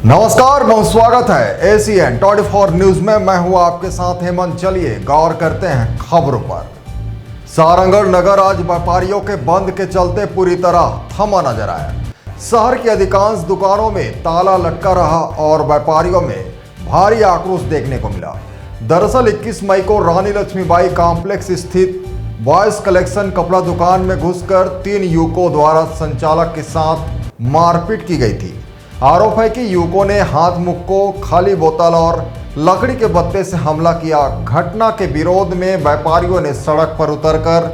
नमस्कार, बहुत स्वागत है ACN 24 न्यूज में। मैं हूं आपके साथ हेमंत। चलिए गौर करते हैं खबरों पर। सारंगढ़ नगर आज व्यापारियों के बंद के चलते पूरी तरह थमा नजर आया। शहर की अधिकांश दुकानों में ताला लटका रहा और व्यापारियों में भारी आक्रोश देखने को मिला। दरअसल 21 मई को रानी लक्ष्मीबाई कॉम्प्लेक्स स्थित बॉयज कलेक्शन कपड़ा दुकान में घुसकर 3 युवकों द्वारा संचालक के साथ मारपीट की गई थी। आरोप है कि युवकों ने हाथ मुक्को, खाली बोतल और लकड़ी के बत्ते से हमला किया। घटना के विरोध में व्यापारियों ने सड़क पर उतरकर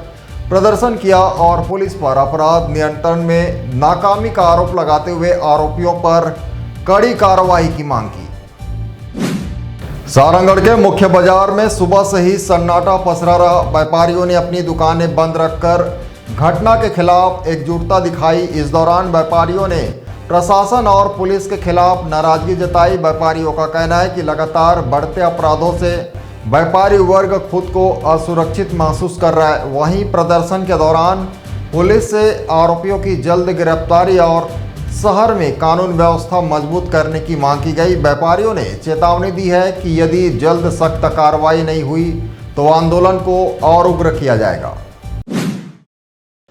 प्रदर्शन किया और पुलिस पर अपराध नियंत्रण में नाकामी का आरोप लगाते हुए आरोपियों पर कड़ी कार्रवाई की मांग की। सारंगढ़ के मुख्य बाजार में सुबह से ही सन्नाटा पसरा रहा। व्यापारियों ने अपनी दुकानें बंद रखकर घटना के खिलाफ एकजुटता दिखाई। इस दौरान व्यापारियों ने प्रशासन और पुलिस के खिलाफ नाराजगी जताई। व्यापारियों का कहना है कि लगातार बढ़ते अपराधों से व्यापारी वर्ग खुद को असुरक्षित महसूस कर रहा है। वहीं प्रदर्शन के दौरान पुलिस से आरोपियों की जल्द गिरफ्तारी और शहर में कानून व्यवस्था मजबूत करने की मांग की गई। व्यापारियों ने चेतावनी दी है कि यदि जल्द सख्त कार्रवाई नहीं हुई तो आंदोलन को और उग्र किया जाएगा।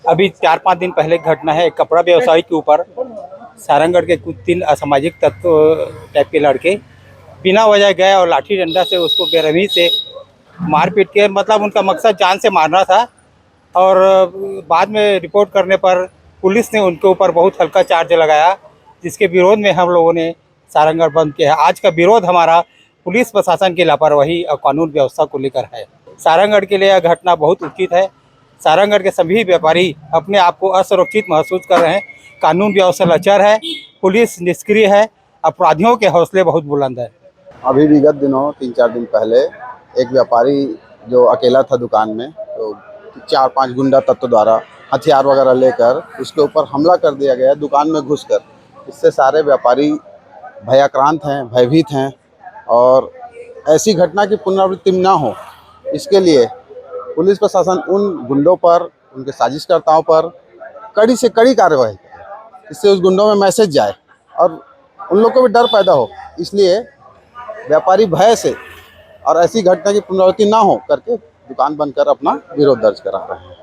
अभी 4-5 दिन पहले घटना है, कपड़ा व्यवसायी के ऊपर सारंगढ़ के कुछ 3 असामाजिक तत्व टाइप के लड़के बिना वजह गए और लाठी डंडा से उसको बेरहमी से मारपीट के, मतलब उनका मकसद जान से मारना था। और बाद में रिपोर्ट करने पर पुलिस ने उनके ऊपर बहुत हल्का चार्ज लगाया, जिसके विरोध में हम लोगों ने सारंगढ़ बंद किया है। आज का विरोध हमारा पुलिस प्रशासन की लापरवाही और कानून व्यवस्था को लेकर है। सारंगढ़ के लिए यह घटना बहुत उचित है। सारंगढ़ के सभी व्यापारी अपने आप को असुरक्षित महसूस कर रहे हैं। कानून व्यवस्था लचर है, पुलिस निष्क्रिय है, अपराधियों के हौसले बहुत बुलंद है। अभी विगत दिनों 3-4 दिन पहले एक व्यापारी जो अकेला था दुकान में, तो 4-5 गुंडा तत्व द्वारा हथियार वगैरह लेकर उसके ऊपर हमला कर दिया गया दुकान में घुसकर। इससे सारे व्यापारी भयाक्रांत हैं, भयभीत हैं और ऐसी घटना की पुनरावृत्ति न हो, इसके लिए पुलिस प्रशासन उन गुंडों पर, उनके साजिशकर्ताओं पर कड़ी से कड़ी कार्रवाई करे। इससे उस गुंडों में मैसेज जाए और उन लोग को भी डर पैदा हो। इसलिए व्यापारी भय से और ऐसी घटना की पुनरावृत्ति ना हो करके दुकान बंद कर अपना विरोध दर्ज करा रहे हैं।